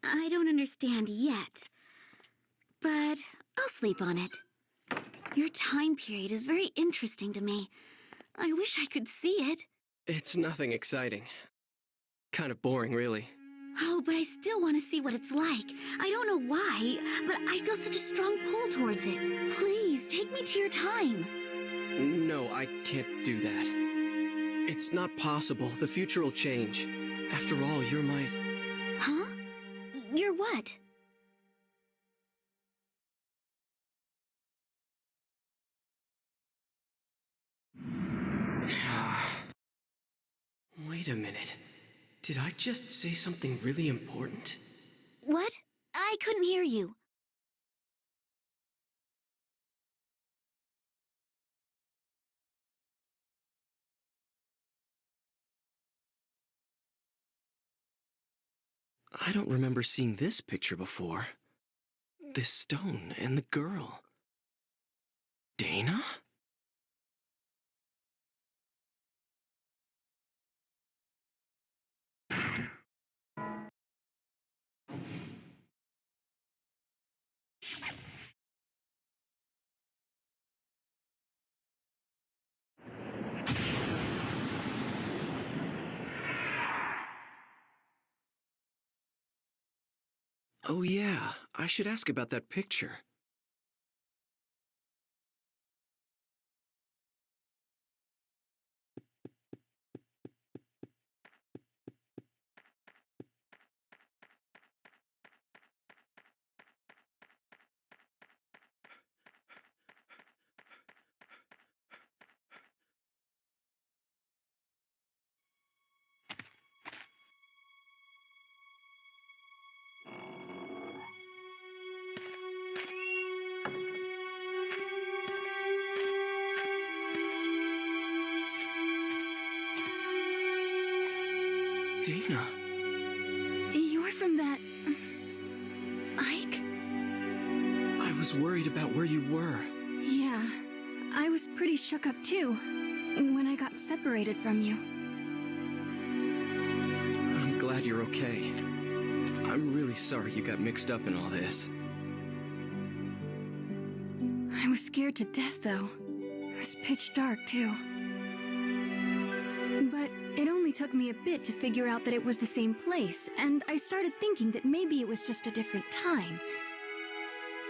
I don't understand yet, but I'll sleep on it. Your time period is very interesting to me. I wish I could see it. It's nothing exciting. Kind of boring, really. Oh, but I still want to see what it's like. I don't know why, but I feel such a strong pull towards it. Please, take me to your time. No, I can't do that. It's not possible. The future will change. After all, you're my... Huh? You're what? Wait a minute. Did I just say something really important? What? I couldn't hear you. I don't remember seeing this picture before. This stone and the girl. Dana? Oh yeah, I should ask about that picture. Dana. You're from that... Ike? I was worried about where you were. Yeah, I was pretty shook up too, when I got separated from you. I'm glad you're okay. I'm really sorry you got mixed up in all this. I was scared to death, though. It was pitch dark, too. But it only took me a bit to figure out that it was the same place, and I started thinking that maybe it was just a different time.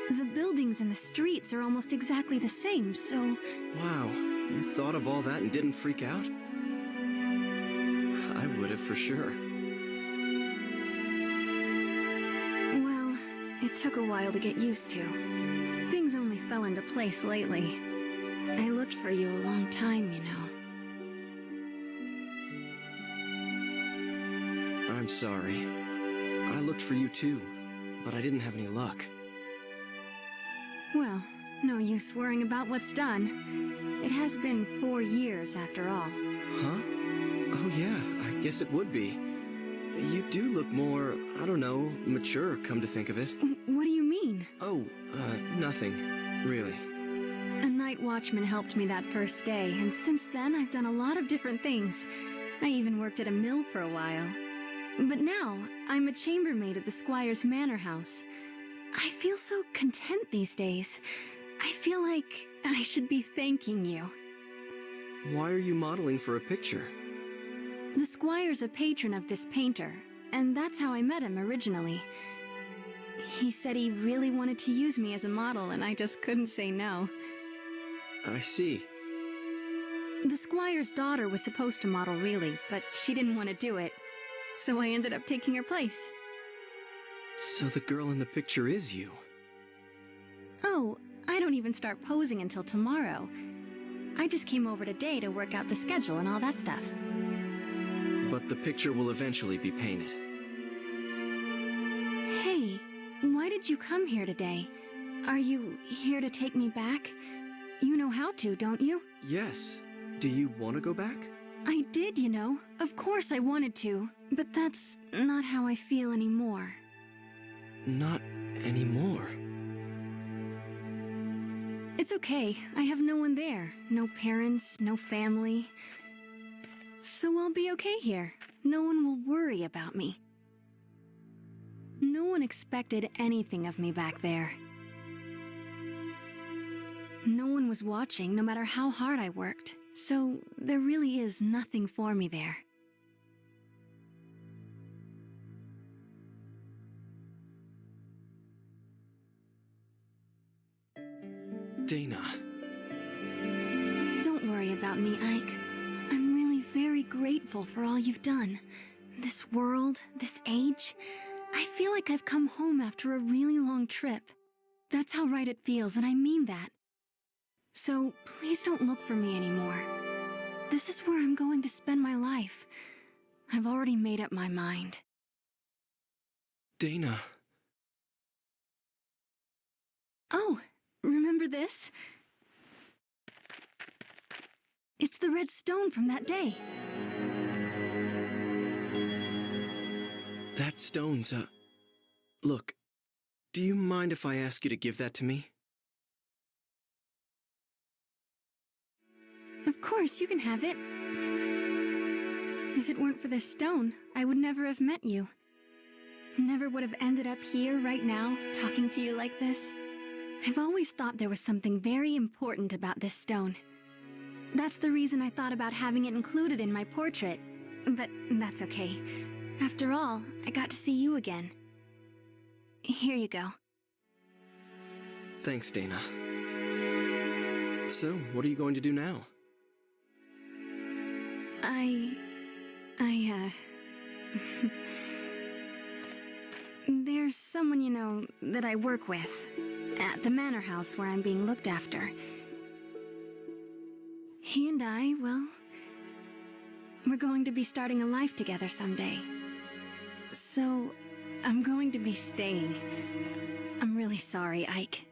The buildings and the streets are almost exactly the same, so... Wow, you thought of all that and didn't freak out? I would have for sure. Well, it took a while to get used to. Things only fell into place lately. I looked for you a long time, you know. I'm sorry. I looked for you too, but I didn't have any luck. Well, no use worrying about what's done. It has been 4 years after all. Huh? Oh yeah, I guess it would be. You do look more, I don't know, mature, come to think of it. What do you mean? Oh, nothing. Really. A night watchman helped me that first day, and since then I've done a lot of different things. I even worked at a mill for a while. But now, I'm a chambermaid at the Squire's manor house. I feel so content these days. I feel like I should be thanking you. Why are you modeling for a picture? The Squire's a patron of this painter, and that's how I met him originally. He said he really wanted to use me as a model, and I just couldn't say no. I see. The Squire's daughter was supposed to model really, but she didn't want to do it. So I ended up taking her place. So the girl in the picture is you? Oh, I don't even start posing until tomorrow. I just came over today to work out the schedule and all that stuff. But the picture will eventually be painted. Hey, why did you come here today? Are you here to take me back? You know how to, don't you? Yes. Do you want to go back? I did, you know. Of course I wanted to. But that's not how I feel anymore. Not anymore. It's okay. I have no one there. No parents, no family. So I'll be okay here. No one will worry about me. No one expected anything of me back there. No one was watching, no matter how hard I worked, so there really is nothing for me there. Dana. Don't worry about me, Ike. I'm really very grateful for all you've done. This world, this age, I feel like I've come home after a really long trip. That's how right it feels, and I mean that. So please don't look for me anymore. This is where I'm going to spend my life. I've already made up my mind. Dana. Oh, remember this? It's the red stone from that day. That stone's Look, do you mind if I ask you to give that to me? Of course, you can have it. If it weren't for this stone, I would never have met you. Never would have ended up here right now, talking to you like this. I've always thought there was something very important about this stone. That's the reason I thought about having it included in my portrait. But that's okay. After all, I got to see you again. Here you go. Thanks, Dana. So, what are you going to do now? There's someone, you know, that I work with at the manor house where I'm being looked after. He and I, well, we're going to be starting a life together someday. So, I'm going to be staying. I'm really sorry, Ike.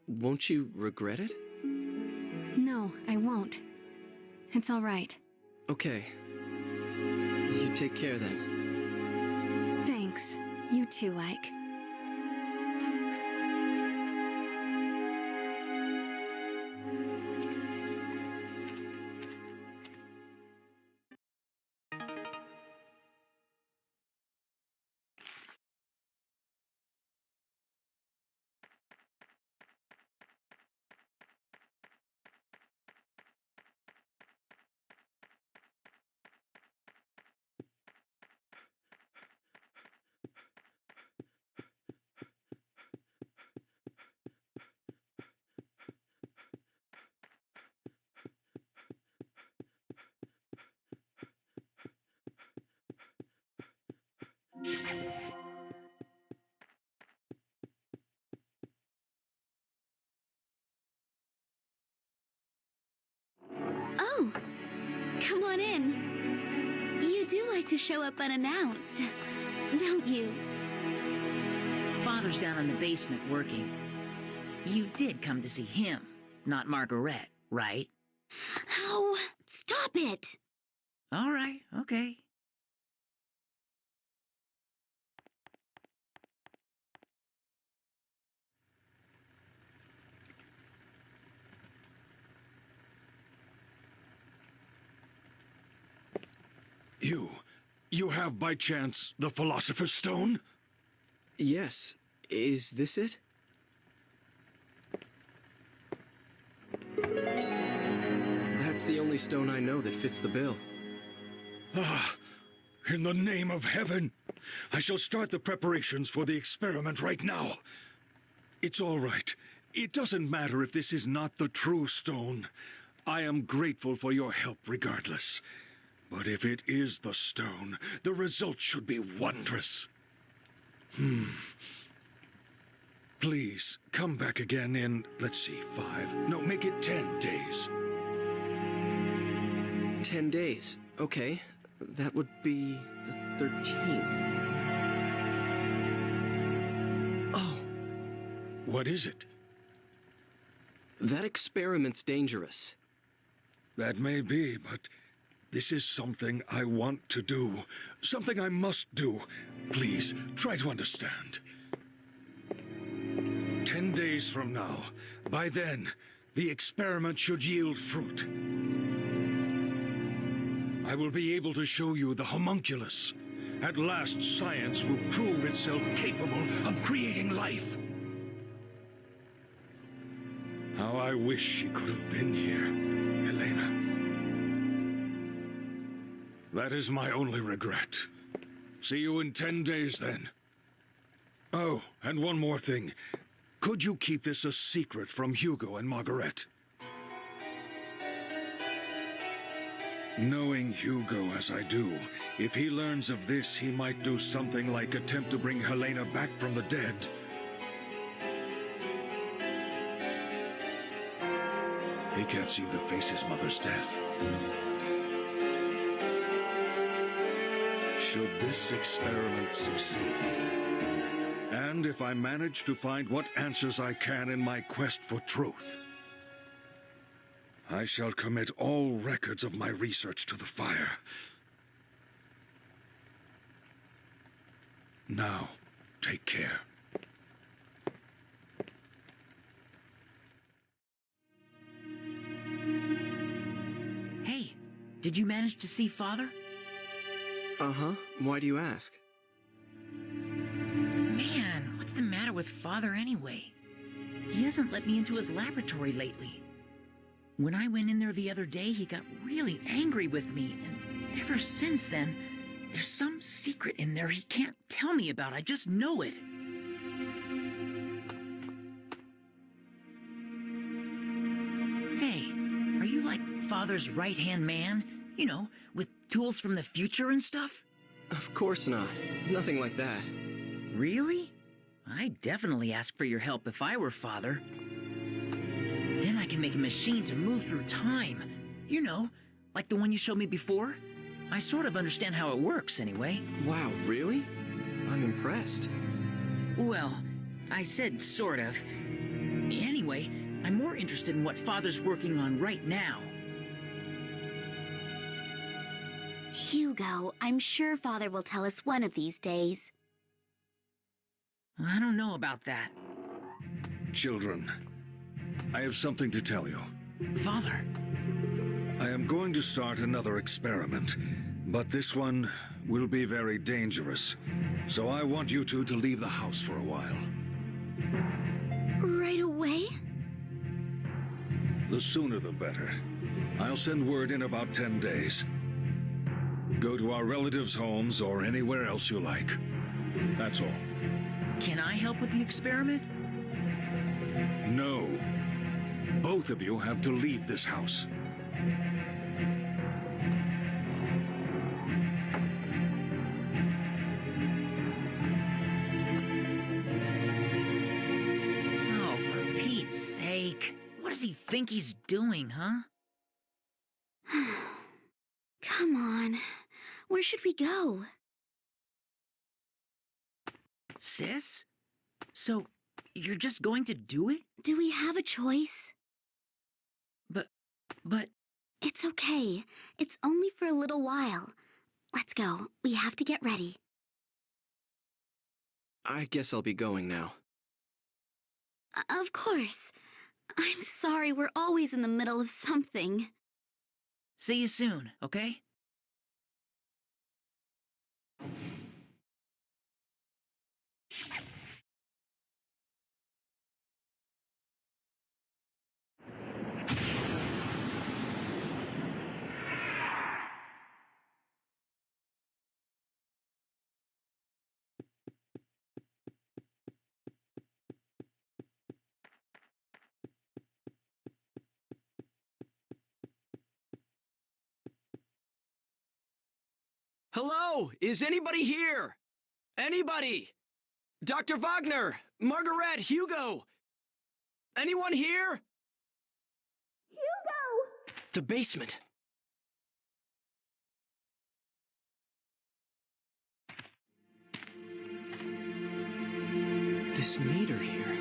Won't you regret it? No, I won't. It's all right. Okay. You take care then. Thanks. You too, Ike. Oh, come on in. You do like to show up unannounced, don't you? Father's down in the basement working. You did come to see him, not Margaret, right? Oh, stop it! All right, okay. You have by chance the Philosopher's Stone? Yes. Is this it? That's the only stone I know that fits the bill. Ah, in the name of heaven, I shall start the preparations for the experiment right now. It's all right. It doesn't matter if this is not the true stone. I am grateful for your help regardless. But if it is the stone, the result should be wondrous. Please, come back again in, let's see, 5. No, make it 10 days. 10 days. Okay. That would be the 13th. Oh. What is it? That experiment's dangerous. That may be, but this is something I want to do. Something I must do. Please, try to understand. 10 days from now, by then, the experiment should yield fruit. I will be able to show you the homunculus, At last, science will prove itself capable of creating life. How I wish she could have been here, Helena. That is my only regret. See you in 10 days, then. Oh, and one more thing. Could you keep this a secret from Hugo and Margaret? Knowing Hugo as I do, if he learns of this, he might do something like attempt to bring Helena back from the dead. He can't seem to face his mother's death. Should this experiment succeed, and if I manage to find what answers I can in my quest for truth, I shall commit all records of my research to the fire. Now, take care. Hey, did you manage to see Father? Uh-huh. Why do you ask? Man, what's the matter with Father anyway? He hasn't let me into his laboratory lately. When I went in there the other day, he got really angry with me, and ever since then, there's some secret in there he can't tell me about. I just know it. Hey, are you like Father's right-hand man? You know, with tools from the future and stuff? Of course not. Nothing like that. Really? I'd definitely ask for your help if I were Father. Then I can make a machine to move through time. You know, like the one you showed me before. I sort of understand how it works, anyway. Wow, really? I'm impressed. Well, I said sort of. Anyway, I'm more interested in what Father's working on right now. Hugo, I'm sure Father will tell us one of these days. I don't know about that. Children, I have something to tell you. Father. I am going to start another experiment, but this one will be very dangerous. So I want you two to leave the house for a while. Right away? The sooner the better. I'll send word in about 10 days. Go to our relatives' homes or anywhere else you like. That's all. Can I help with the experiment? No. Both of you have to leave this house. Oh, for Pete's sake. What does he think he's doing, huh? Come on. Where should we go? Sis? So, you're just going to do it? Do we have a choice? But... It's okay. It's only for a little while. Let's go. We have to get ready. I guess I'll be going now. Of course. I'm sorry, we're always in the middle of something. See you soon, okay? Hello? Is anybody here? Anybody? Dr. Wagner! Margaret! Hugo! Anyone here? Hugo! The basement. This meter here.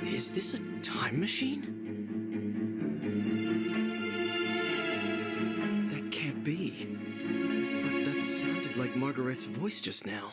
Is this a time machine? That can't be. But that sounded like Margaret's voice just now.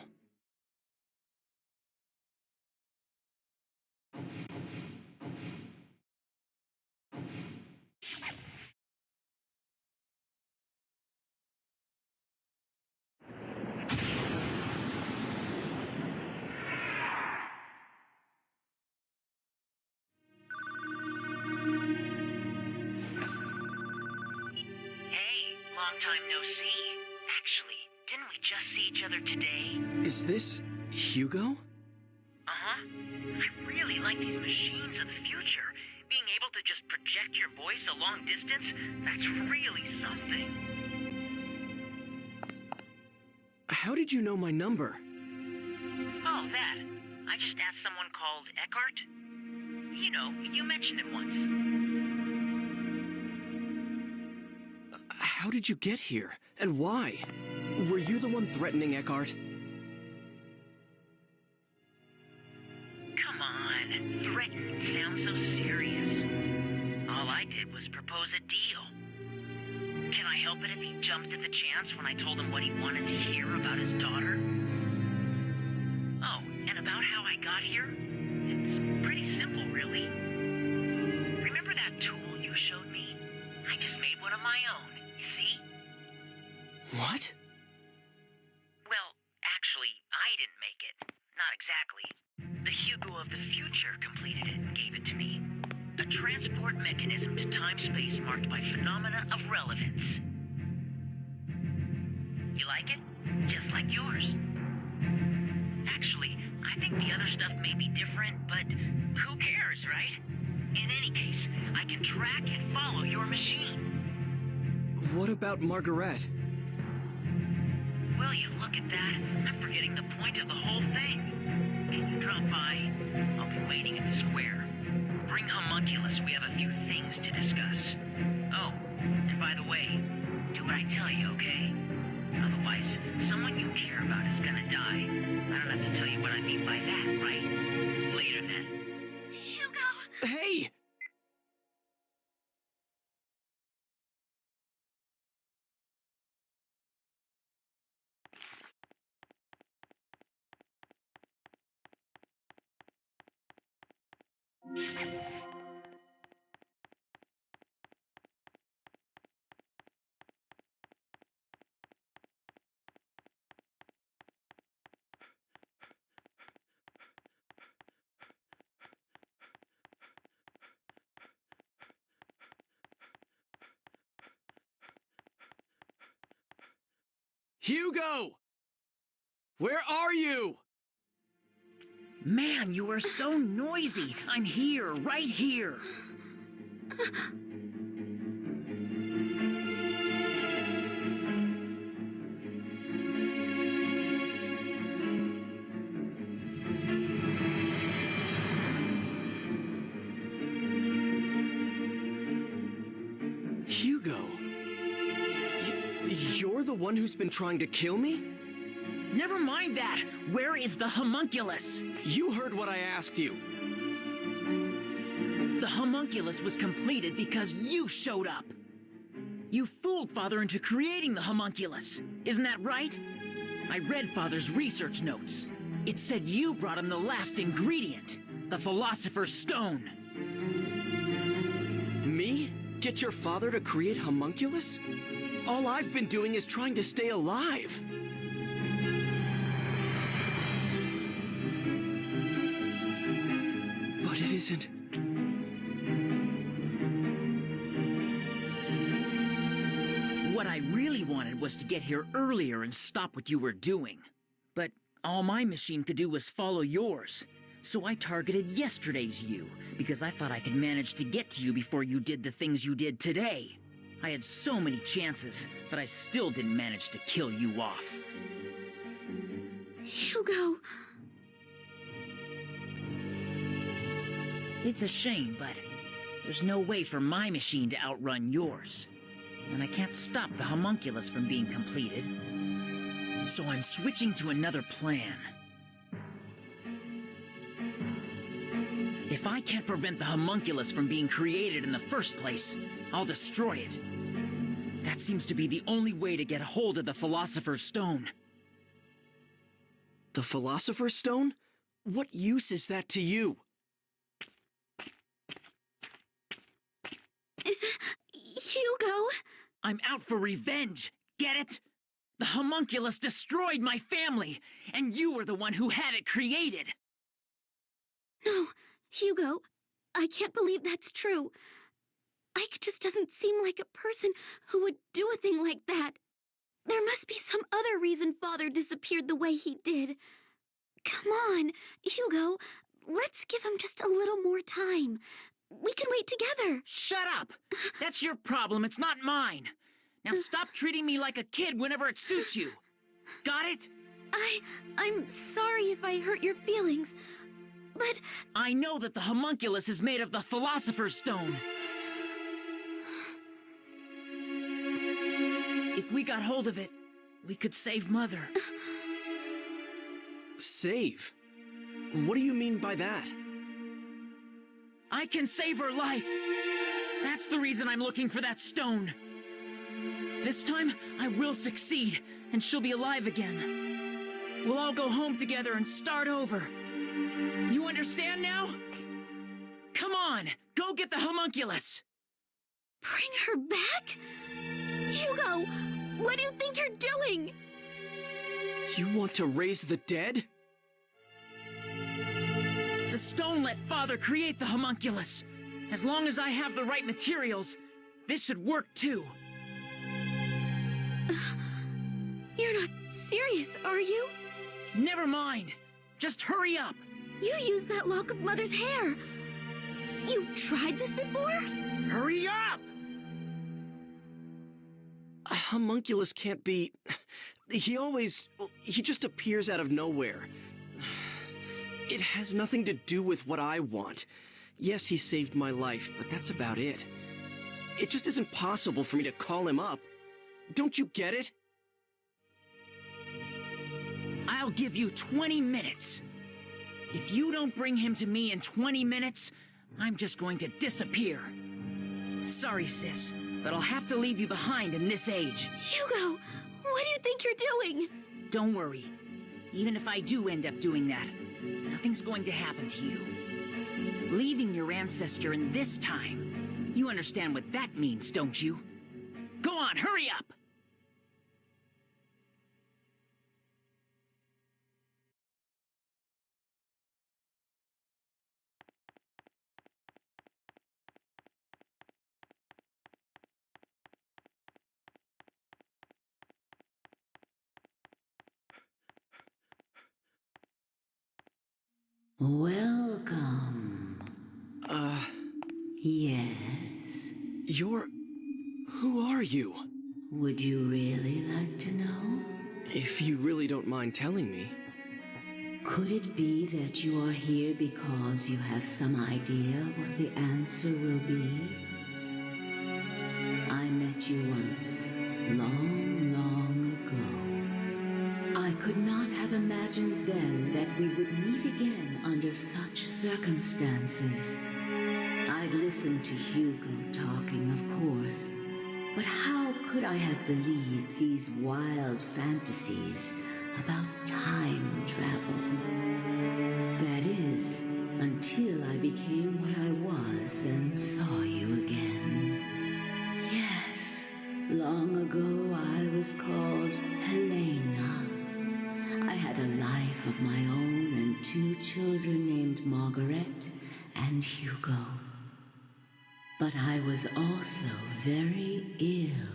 time no see. Actually, didn't we just see each other today? Is this Hugo? Uh-huh. I really like these machines of the future. Being able to just project your voice a long distance, that's really something. How did you know my number? Oh, that. I just asked someone called Eckhart. You know, you mentioned it once. How did you get here? And why? Were you the one threatening Eckhart? Come on, threaten sounds so serious. All I did was propose a deal. Can I help it if he jumped at the chance when I told him what he wanted to hear about his daughter? Oh, and about how I got here? It's pretty simple, really. Remember that tool you showed me? I just made one of my own, you see? What? Well, actually, I didn't make it. Not exactly. The Hugo of the future completed it and gave it to me. A transport mechanism to time-space marked by phenomena of relevance. You like it? Just like yours. Actually, I think the other stuff may be different, but who cares, right? In any case, I can track and follow your machine. What about Margaret? Will you look at that? I'm forgetting the point of the whole thing. Can you drop by? I'll be waiting at the square. Bring Homunculus, we have a few things to discuss. Oh, and by the way, do what I tell you, okay? Otherwise, someone you care about is gonna die. I don't have to tell you what I mean by that, right? Later then. Hugo! Hey! Hugo! Where are you? Man, you are so noisy. I'm here, right here. Hugo. You're the one who's been trying to kill me? Never mind that. Where is the homunculus? You heard what I asked you. The homunculus was completed because you showed up. You fooled Father into creating the homunculus. Isn't that right? I read Father's research notes. It said you brought him the last ingredient, the Philosopher's Stone. Me? Get your father to create homunculus? All I've been doing is trying to stay alive. But it isn't. What I really wanted was to get here earlier and stop what you were doing. But all my machine could do was follow yours. So I targeted yesterday's you, because I thought I could manage to get to you before you did the things you did today. I had so many chances, but I still didn't manage to kill you off. Hugo! It's a shame, but there's no way for my machine to outrun yours. And I can't stop the homunculus from being completed. So I'm switching to another plan. If I can't prevent the homunculus from being created in the first place, I'll destroy it. That seems to be the only way to get a hold of the Philosopher's Stone. The Philosopher's Stone? What use is that to you? Hugo! I'm out for revenge, get it? The homunculus destroyed my family, and you were the one who had it created. No, Hugo, I can't believe that's true. Ike just doesn't seem like a person who would do a thing like that. There must be some other reason Father disappeared the way he did. Come on, Hugo, let's give him just a little more time. We can wait together. Shut up! That's your problem, it's not mine. Now stop treating me like a kid whenever it suits you. Got it? I'm sorry if I hurt your feelings, but... I know that the homunculus is made of the Philosopher's Stone. If we got hold of it, we could save Mother. Save? What do you mean by that? I can save her life. That's the reason I'm looking for that stone. This time, I will succeed, and she'll be alive again. We'll all go home together and start over. You understand now? Come on, go get the homunculus. Bring her back? Hugo, what do you think you're doing? You want to raise the dead? The stone let Father create the homunculus. As long as I have the right materials, this should work too. You're not serious, are you? Never mind. Just hurry up. You used that lock of Mother's hair. You tried this before? Hurry up! A homunculus can't be... He just appears out of nowhere. It has nothing to do with what I want. Yes, he saved my life, but that's about it. It just isn't possible for me to call him up. Don't you get it? I'll give you 20 minutes. If you don't bring him to me in 20 minutes, I'm just going to disappear. Sorry, sis, but I'll have to leave you behind in this age. Hugo, what do you think you're doing? Don't worry. Even if I do end up doing that, nothing's going to happen to you. Leaving your ancestor in this time, you understand what that means, don't you? Go on, hurry up! Welcome. Yes? Who are you? Would you really like to know? If you really don't mind telling me. Could it be that you are here because you have some idea of what the answer will be? I met you once, long, long ago. I could not have imagined then that we would meet again under such circumstances. I'd listened to Hugo talking, of course, but how could I have believed these wild fantasies about time travel? That is, until I became what I was and saw you again. Yes, long ago I was called Helena. I had a life of my own and 2 children named Margaret and Hugo. But I was also very ill.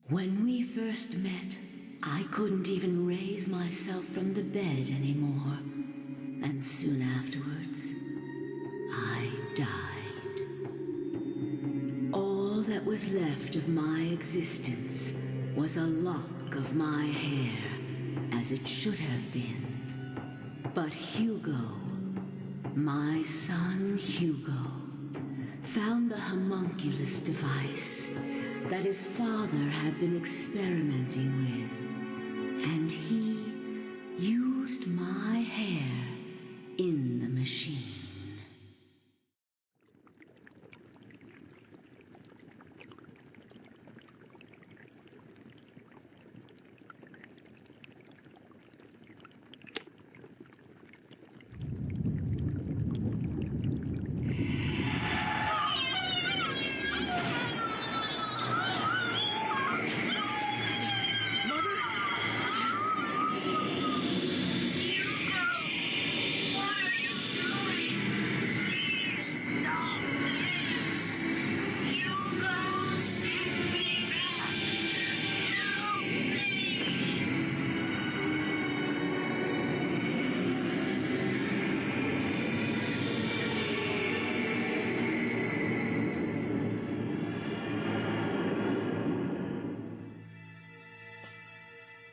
When we first met, I couldn't even raise myself from the bed anymore. And soon afterwards, I died. All that was left of my existence was a lock of my hair, as it should have been. But Hugo, my son Hugo, found the homunculus device that his father had been experimenting with, and he used my hair in the machine.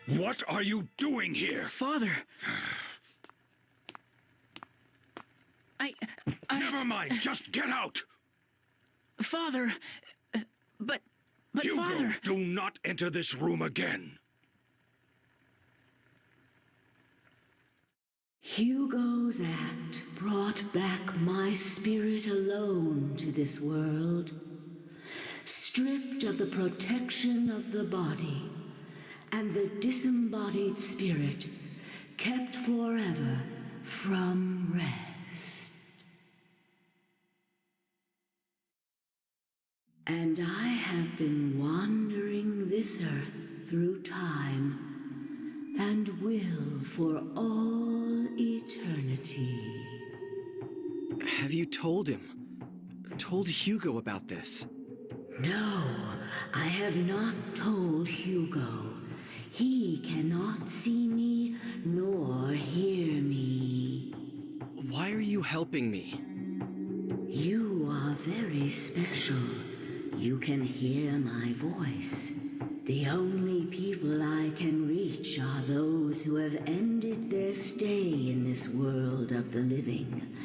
What are you doing here? Father! I... Never mind, just get out! Father... But Hugo, Father... do not enter this room again. Hugo's act brought back my spirit alone to this world, stripped of the protection of the body, and the disembodied spirit kept forever from rest. And I have been wandering this earth through time, and will for all eternity. Have you told him? Told Hugo about this? No, I have not told Hugo. He cannot see me nor hear me. Why are you helping me? You are very special. You can hear my voice. The only people I can reach are those who have ended their stay in this world of the living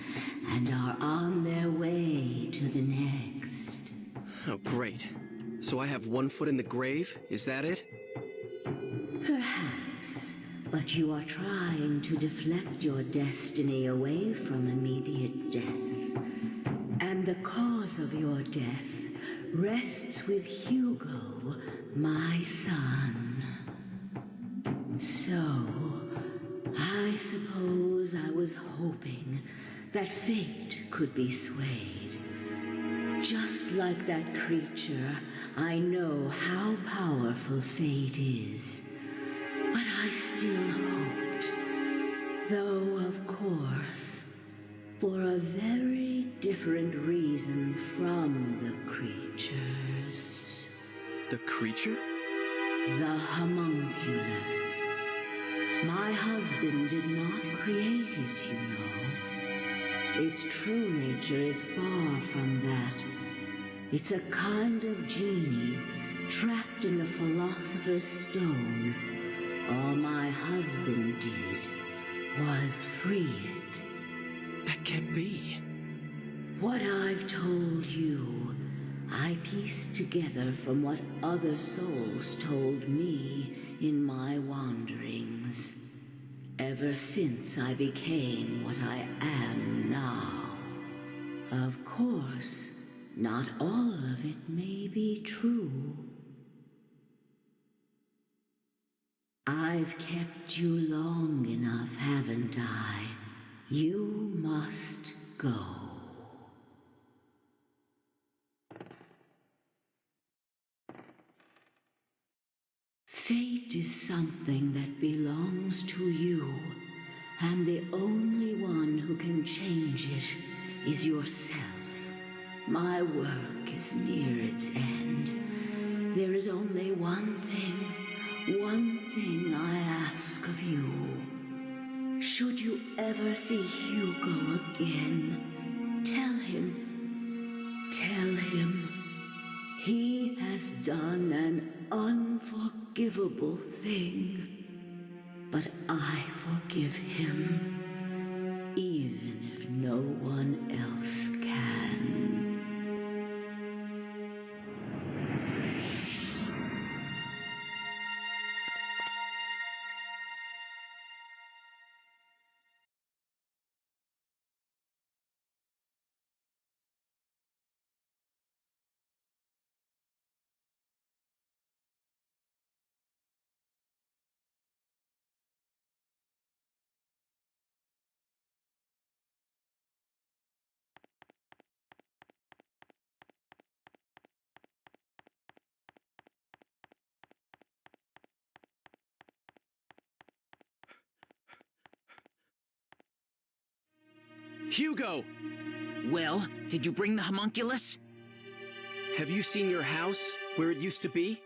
and are on their way to the next. Oh, great. So I have one foot in the grave, is that it? Perhaps, but you are trying to deflect your destiny away from immediate death. And the cause of your death rests with Hugo, my son. So, I suppose I was hoping that fate could be swayed. Just like that creature, I know how powerful fate is. But I still hoped. Though, of course, for a very different reason from the creatures. The creature? The homunculus. My husband did not create it, you know. Its true nature is far from that. It's a kind of genie trapped in the philosopher's stone. All my husband did was free it. That can't be. What I've told you, I pieced together from what other souls told me in my wanderings, ever since I became what I am now. Of course, not all of it may be true. I've kept you long enough, haven't I? You must go. Fate is something that belongs to you, and the only one who can change it is yourself. My work is near its end. There is only one thing I ask of you. Should you ever see Hugo again, tell him he has done an unforgivable thing. But I forgive him, even if no one else can. Hugo! Well, did you bring the homunculus? Have you seen your house, where it used to be?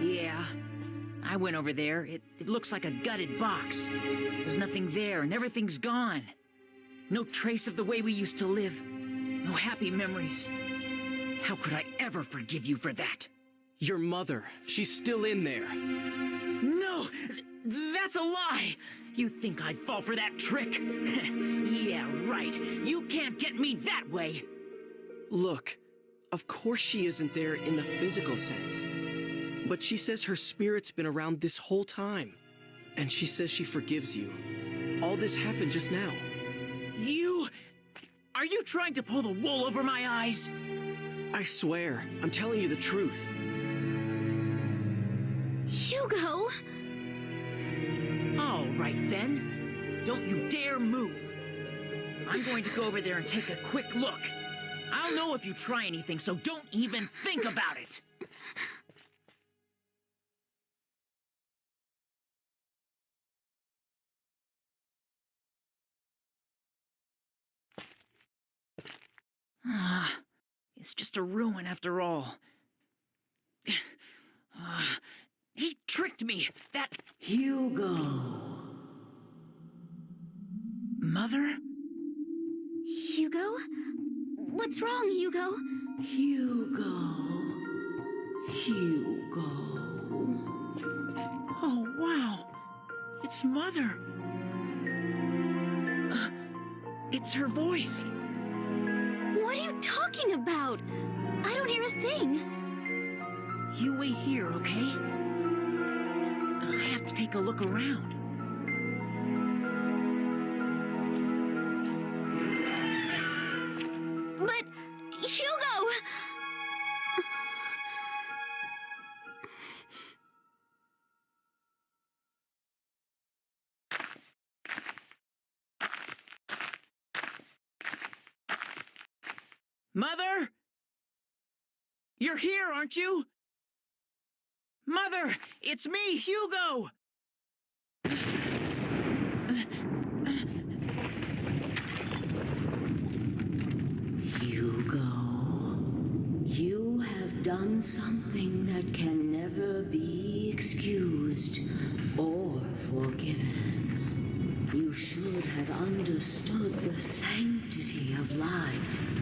Yeah. I went over there. It looks like a gutted box. There's nothing there, and everything's gone. No trace of the way we used to live. No happy memories. How could I ever forgive you for that? Your mother, she's still in there. No! That's a lie! You think I'd fall for that trick? Yeah, right. You can't get me that way! Look, of course she isn't there in the physical sense. But she says her spirit's been around this whole time. And she says she forgives you. All this happened just now. You... Are you trying to pull the wool over my eyes? I swear, I'm telling you the truth. Hugo! All right, then. Don't you dare move. I'm going to go over there and take a quick look. I'll know if you try anything, so don't even think about it. It's just a ruin after all. He tricked me. That... Hugo. Mother? Hugo? What's wrong, Hugo? Hugo. Hugo. Oh, wow. It's Mother. It's her voice. What are you talking about? I don't hear a thing. You wait here, okay? I have to take a look around. But, Hugo! Mother? You're here, aren't you? Mother, it's me, Hugo! Hugo, you have done something that can never be excused or forgiven. You should have understood the sanctity of life.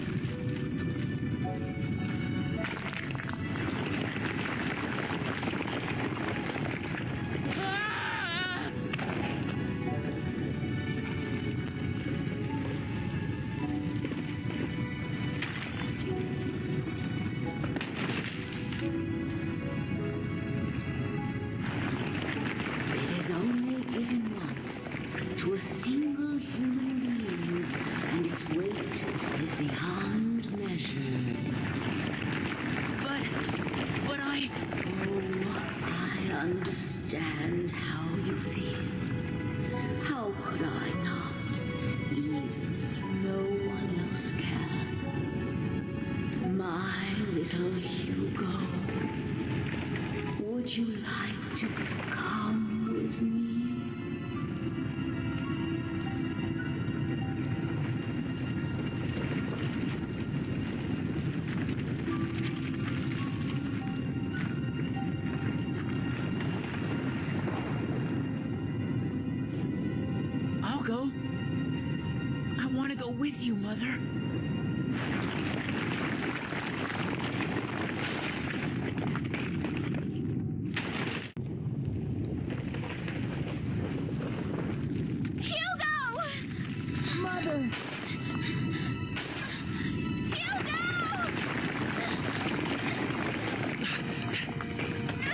A single human being, and its weight is beyond measure. But I... Oh, I understand how you feel. How could I not, even if no one else can? My little Hugo, would you like to come with me? Go. I want to go with you, Mother. Hugo! Mother! Hugo!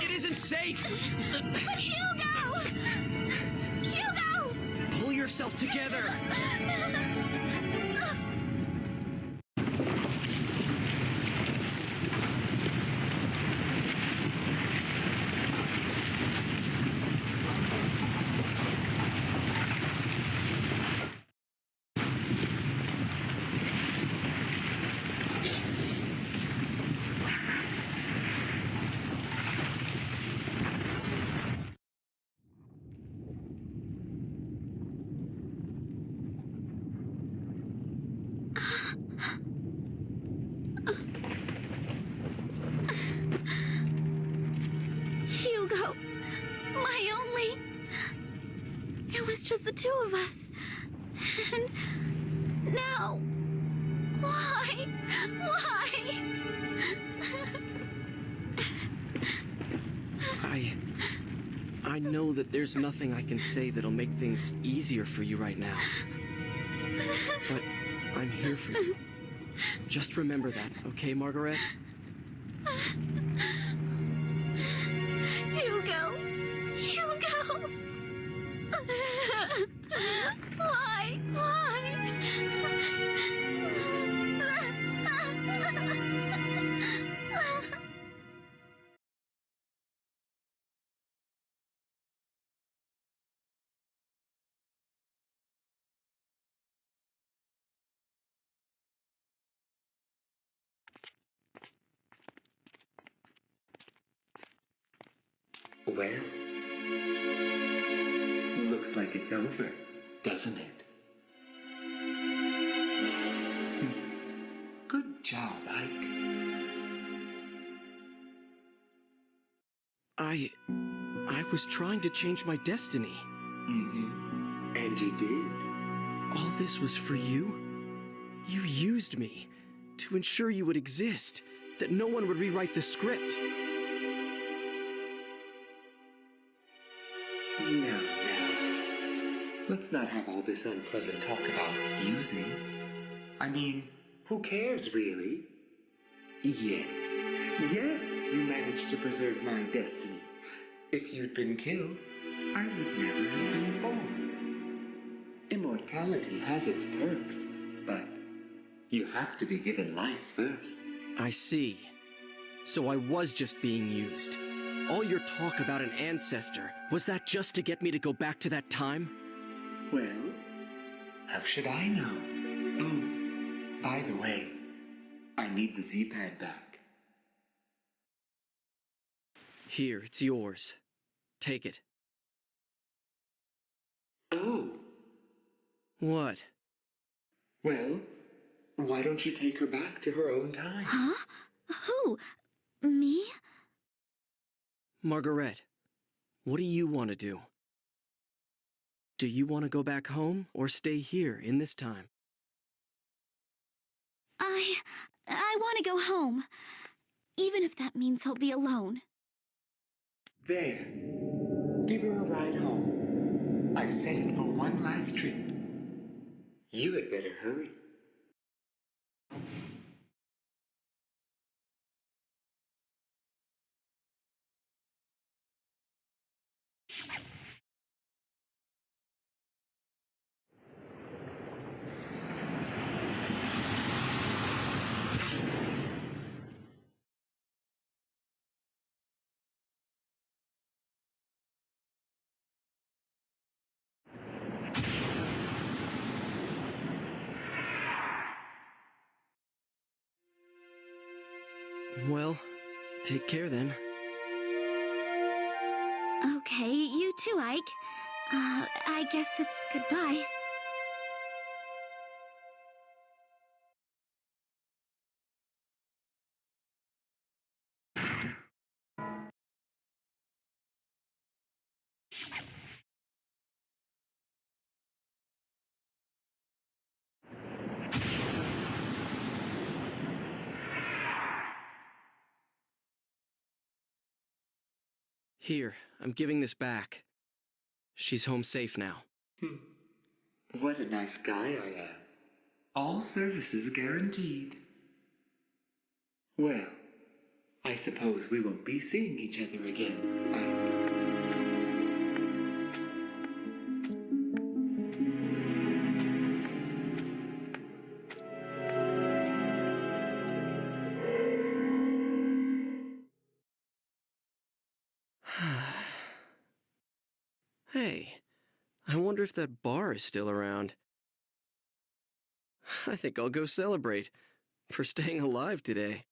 It isn't safe! But Hugo! Hugo! Pull yourself together! Hugo, my only... It was just the two of us. And now... Why? Why? know that there's nothing I can say that'll make things easier for you right now. But I'm here for you. Just remember that, okay, Margaret? Hugo! Hugo! Why? Well, looks like it's over, doesn't it? Good job, Ike. I was trying to change my destiny. Mm-hmm. And you did. All this was for you? You used me to ensure you would exist, that no one would rewrite the script. No. Let's not have all this unpleasant talk about using. I mean, who cares, really? Yes, you managed to preserve my destiny. If you'd been killed, I would never have been born. Immortality has its perks, but you have to be given life first. I see. So I was just being used. All your talk about an ancestor, was that just to get me to go back to that time? Well, how should I know? Oh, by the way, I need the Z-pad back. Here, it's yours. Take it. Oh, What? well, why don't you take her back to her own time? Huh? Who? Me? Margaret, what do you want to do? Do you want to go back home or stay here in this time? I want to go home. Even if that means I'll be alone. There. Give her a ride home. I've set it for one last trip. You had better hurry. Well, take care then. Okay, you too, Ike. I guess it's goodbye. Here, I'm giving this back. She's home safe now. What a nice guy I am. All services guaranteed. Well, I suppose we won't be seeing each other again, Hey, I wonder if that bar is still around. I think I'll go celebrate for staying alive today.